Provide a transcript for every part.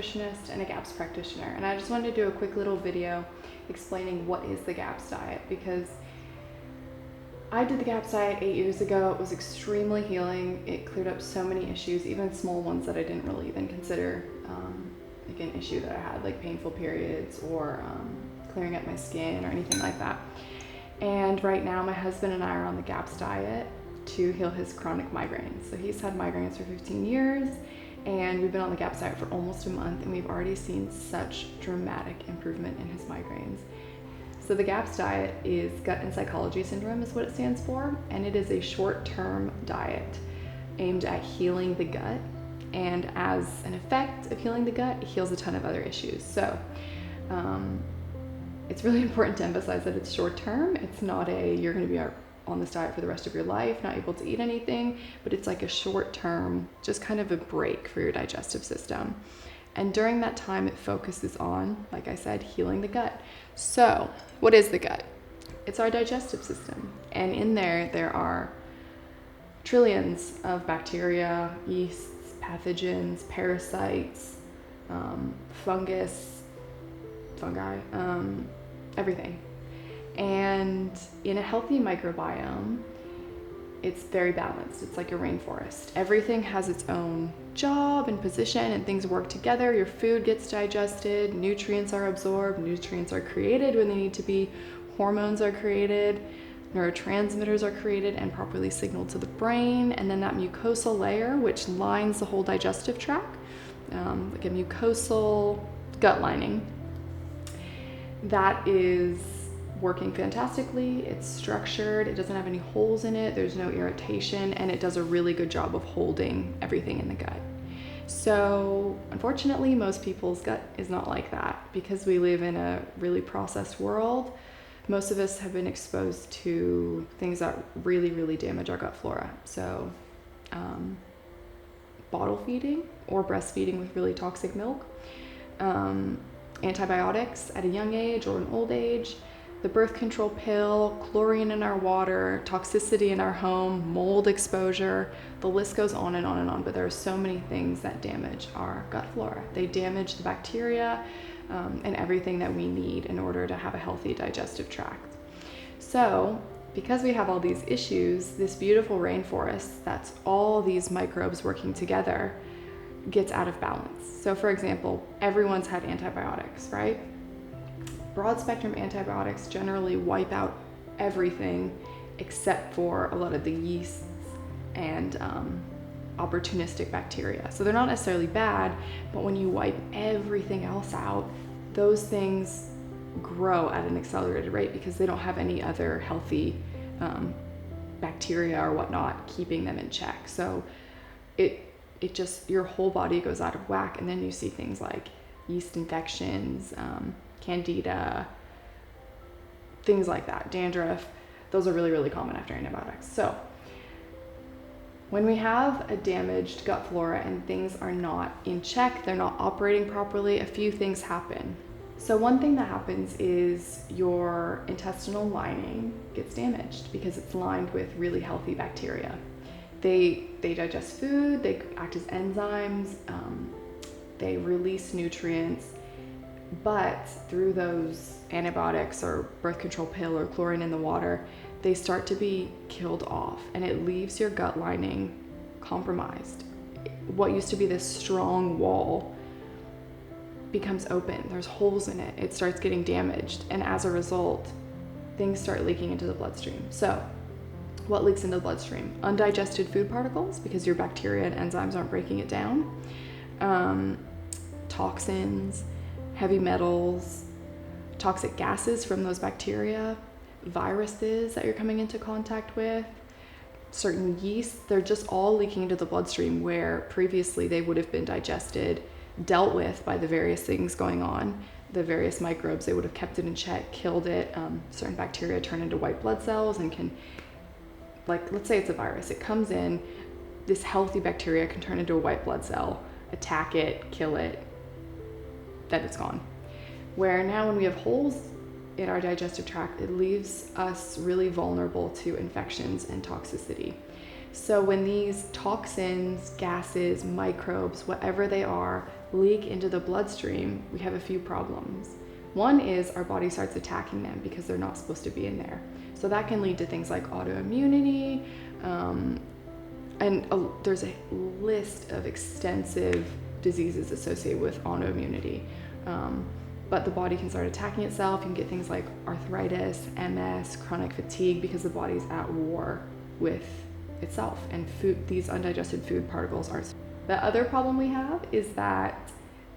nutritionist and a GAPS practitioner, and I just wanted to do a quick little video explaining what is the GAPS diet, because I did the GAPS diet 8 years ago. It was extremely healing. It cleared up so many issues, even small ones that I didn't really even consider like an issue that I had, like painful periods or clearing up my skin or anything like that. And right now my husband and I are on the GAPS diet to heal his chronic migraines. So he's had migraines for 15 years and we've been on the GAPS diet for almost a month, and we've already seen such dramatic improvement in his migraines. So the GAPS diet is gut and psychology syndrome is what it stands for, and it is a short-term diet aimed at healing the gut, and as an effect of healing the gut, it heals a ton of other issues. So it's really important to emphasize that it's short-term. It's not you're going to be on this diet for the rest of your life, not able to eat anything, but it's like a short-term, just kind of a break for your digestive system. And during that time, it focuses on, like I said, healing the gut. So what is the gut? It's our digestive system. And in there are trillions of bacteria, yeasts, pathogens, parasites, fungi, everything. And in a healthy microbiome, it's very balanced. It's like a rainforest. Everything has its own job and position, and things work together. Your food gets digested, nutrients are absorbed, nutrients are created when they need to be, hormones are created, neurotransmitters are created and properly signaled to the brain, and then that mucosal layer, which lines the whole digestive tract, like a mucosal gut lining, that is working fantastically. It's structured, it doesn't have any holes in it, there's no irritation, and it does a really good job of holding everything in the gut. So unfortunately, most people's gut is not like that. Because we live in a really processed world, most of us have been exposed to things that really damage our gut flora. So bottle feeding or breastfeeding with really toxic milk, antibiotics at a young age or an old age, the birth control pill, chlorine in our water, toxicity in our home, mold exposure, the list goes on and on and on, but there are so many things that damage our gut flora. They damage the bacteria and everything that we need in order to have a healthy digestive tract. So because we have all these issues, this beautiful rainforest that's all these microbes working together gets out of balance. So for example, everyone's had antibiotics, right? Broad spectrum antibiotics generally wipe out everything except for a lot of the yeasts and opportunistic bacteria. So they're not necessarily bad, but when you wipe everything else out, those things grow at an accelerated rate because they don't have any other healthy bacteria or whatnot keeping them in check. So it just, your whole body goes out of whack, and then you see things like yeast infections, candida, things like that, dandruff. Those are really common after antibiotics. So when we have a damaged gut flora and things are not in check, they're not operating properly, a few things happen. So one thing that happens is your intestinal lining gets damaged because it's lined with really healthy bacteria. They digest food, they act as enzymes, they release nutrients, but through those antibiotics or birth control pill or chlorine in the water, they start to be killed off, and it leaves your gut lining compromised. What used to be this strong wall becomes open. There's holes in it. It starts getting damaged, and as a result, things start leaking into the bloodstream. So what leaks into the bloodstream? Undigested food particles, because your bacteria and enzymes aren't breaking it down. Toxins, heavy metals, toxic gases from those bacteria, viruses that you're coming into contact with, certain yeasts, they're just all leaking into the bloodstream where previously they would have been digested, dealt with by the various things going on, the various microbes. They would have kept it in check, killed it. Certain bacteria turn into white blood cells and can, like, let's say it's a virus, it comes in, this healthy bacteria can turn into a white blood cell, attack it, kill it, then it's gone. Where now when we have holes in our digestive tract, it leaves us really vulnerable to infections and toxicity. So when these toxins, gases, microbes, whatever they are, leak into the bloodstream, we have a few problems. One is our body starts attacking them because they're not supposed to be in there. So that can lead to things like autoimmunity, there's a list of extensive diseases associated with autoimmunity. But the body can start attacking itself. You can get things like arthritis, MS, chronic fatigue, because the body's at war with itself, and these undigested food particles are. The other problem we have is that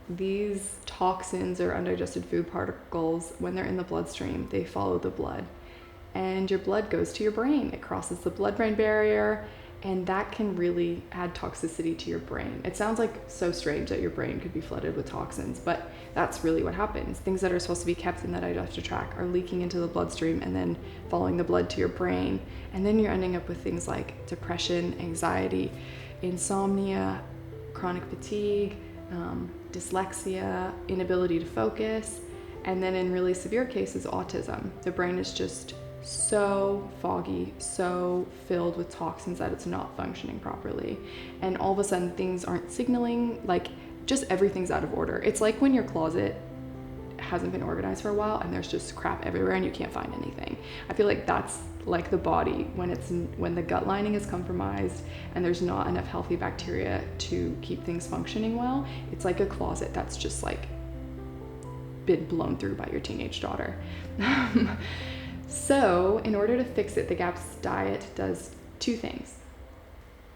these toxins or undigested food particles, when they're in the bloodstream, they follow the blood, and your blood goes to your brain. It crosses the blood-brain barrier, and that can really add toxicity to your brain. It sounds like so strange that your brain could be flooded with toxins, but that's really what happens. Things that are supposed to be kept in the digestive tract are leaking into the bloodstream and then following the blood to your brain. And then you're ending up with things like depression, anxiety, insomnia, chronic fatigue, dyslexia, inability to focus, and then in really severe cases, autism. The brain is just so foggy, so filled with toxins that it's not functioning properly. And all of a sudden things aren't signaling, like just everything's out of order. It's like when your closet hasn't been organized for a while and there's just crap everywhere and you can't find anything. I feel like that's like the body when the gut lining is compromised and there's not enough healthy bacteria to keep things functioning well. It's like a closet that's just like been blown through by your teenage daughter. So in order to fix it, the GAPS diet does two things.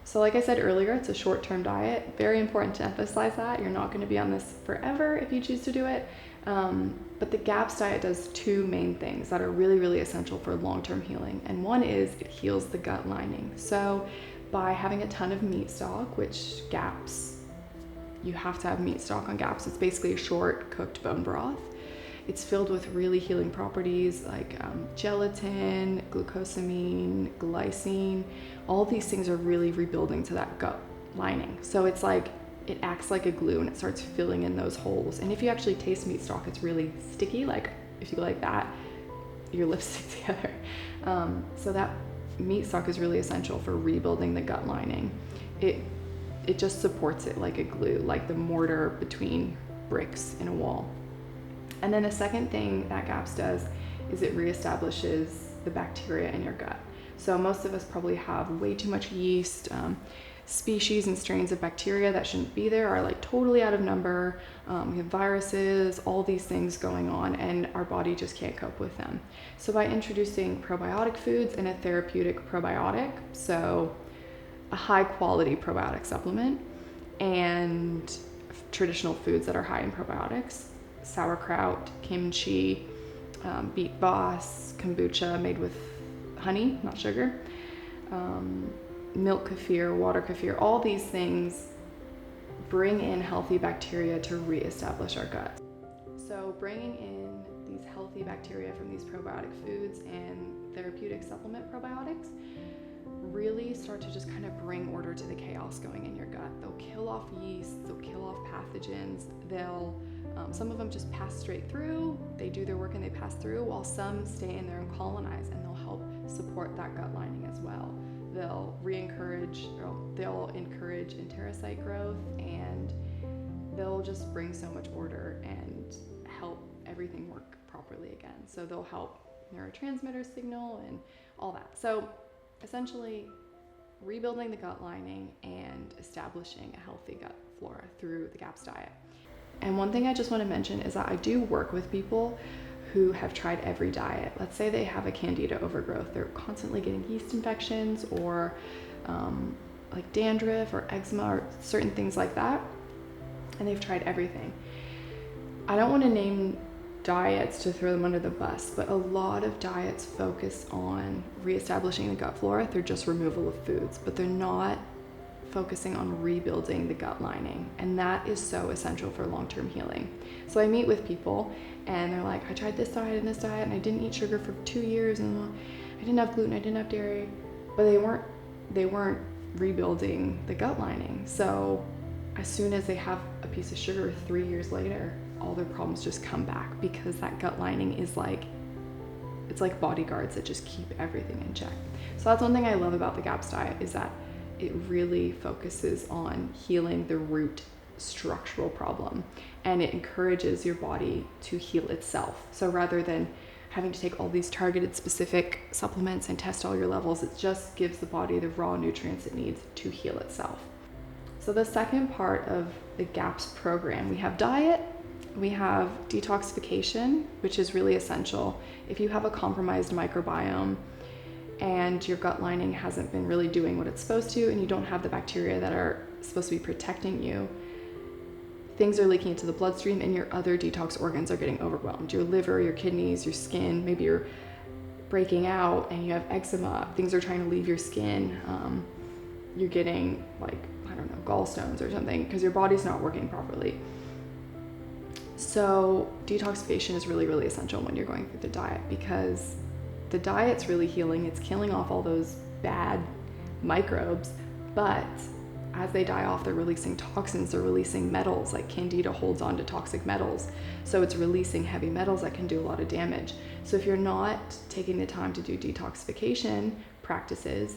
So like I said earlier, it's a short-term diet. Very important to emphasize that. You're not going to be on this forever if you choose to do it. But the GAPS diet does two main things that are really, really essential for long-term healing. And one is it heals the gut lining. So by having a ton of meat stock, which GAPS, you have to have meat stock on GAPS. It's basically a short cooked bone broth. It's filled with really healing properties like gelatin, glucosamine, glycine. All of these things are really rebuilding to that gut lining. So it's like, it acts like a glue and it starts filling in those holes. And if you actually taste meat stock, it's really sticky. Like if you like that, your lips stick together. So that meat stock is really essential for rebuilding the gut lining. It just supports it like a glue, like the mortar between bricks in a wall. And then the second thing that GAPS does is it reestablishes the bacteria in your gut. So most of us probably have way too much yeast. Species and strains of bacteria that shouldn't be there are like totally out of number. We have viruses, all these things going on, and our body just can't cope with them. So by introducing probiotic foods and a therapeutic probiotic, so a high quality probiotic supplement, and traditional foods that are high in probiotics, sauerkraut, kimchi, beet boss, kombucha made with honey, not sugar, milk kefir, water kefir, all these things bring in healthy bacteria to reestablish our gut. So bringing in these healthy bacteria from these probiotic foods and therapeutic supplement probiotics really start to just kind of bring order to the chaos going in your gut. They'll kill off yeast, they'll kill off pathogens, some of them just pass straight through, they do their work and they pass through, while some stay in there and colonize, and they'll help support that gut lining as well. They'll encourage enterocyte growth, and they'll just bring so much order and help everything work properly again. So they'll help neurotransmitter signal and all that. So essentially rebuilding the gut lining and establishing a healthy gut flora through the GAPS diet. And one thing I just want to mention is that I do work with people who have tried every diet. Let's say they have a candida overgrowth. They're constantly getting yeast infections or like dandruff or eczema or certain things like that. And they've tried everything. I don't want to name diets to throw them under the bus, but a lot of diets focus on reestablishing the gut flora through just removal of foods, but they're not focusing on rebuilding the gut lining, and that is so essential for long-term healing. So I meet with people and they're like, I tried this diet and I didn't eat sugar for 2 years, and I didn't have gluten, I didn't have dairy, but they weren't rebuilding the gut lining. So as soon as they have a piece of sugar 3 years later, all their problems just come back, because that gut lining is like, it's like bodyguards that just keep everything in check. So that's one thing I love about the GAPS diet, is that it really focuses on healing the root structural problem, and it encourages your body to heal itself. So rather than having to take all these targeted specific supplements and test all your levels, it just gives the body the raw nutrients it needs to heal itself. So the second part of the GAPS program, we have diet, we have detoxification, which is really essential. If you have a compromised microbiome and your gut lining hasn't been really doing what it's supposed to, and you don't have the bacteria that are supposed to be protecting you, things are leaking into the bloodstream and your other detox organs are getting overwhelmed. Your liver, your kidneys, your skin, maybe you're breaking out and you have eczema, things are trying to leave your skin. You're getting like, I don't know, gallstones or something because your body's not working properly. So detoxification is really, really essential when you're going through the diet, because the diet's really healing. It's killing off all those bad microbes, but as they die off, they're releasing toxins, they're releasing metals, like candida holds on to toxic metals. So it's releasing heavy metals that can do a lot of damage. So if you're not taking the time to do detoxification practices,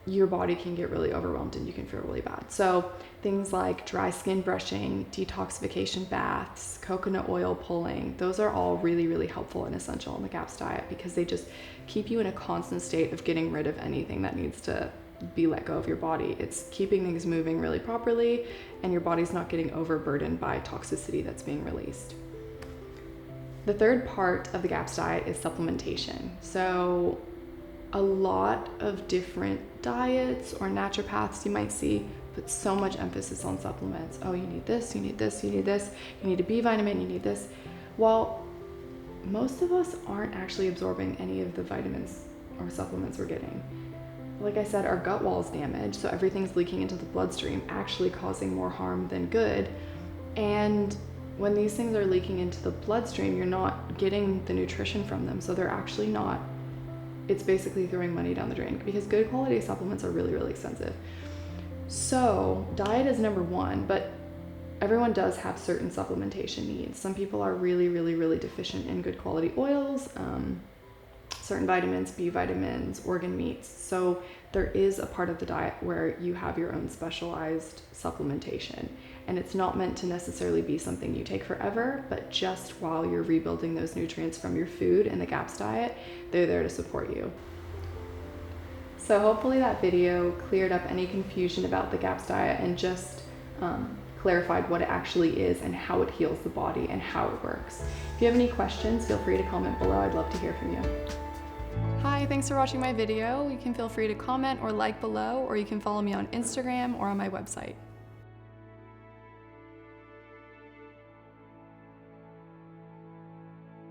your body can get really overwhelmed and you can feel really bad. So things like dry skin brushing, detoxification baths, coconut oil pulling, those are all really, really helpful and essential in the GAPS diet, because they just keep you in a constant state of getting rid of anything that needs to be let go of your body. It's keeping things moving really properly, and your body's not getting overburdened by toxicity that's being released. The third part of the GAPS diet is supplementation. So a lot of different diets or naturopaths you might see put so much emphasis on supplements. Oh, you need this, you need this, you need this, you need a B vitamin, you need this. Well, most of us aren't actually absorbing any of the vitamins or supplements we're getting. Like I said, our gut wall is damaged, so everything's leaking into the bloodstream, actually causing more harm than good. And when these things are leaking into the bloodstream, you're not getting the nutrition from them, so they're actually not, it's basically throwing money down the drain, because good quality supplements are really, really expensive. So diet is number one, but everyone does have certain supplementation needs. Some people are really, really, really deficient in good quality oils, certain vitamins, B vitamins, organ meats. So there is a part of the diet where you have your own specialized supplementation, and it's not meant to necessarily be something you take forever, but just while you're rebuilding those nutrients from your food and the GAPS diet, they're there to support you. So hopefully that video cleared up any confusion about the GAPS diet and just clarified what it actually is and how it heals the body and how it works. If you have any questions, feel free to comment below. I'd love to hear from you. Hi, thanks for watching my video. You can feel free to comment or like below, or you can follow me on Instagram or on my website.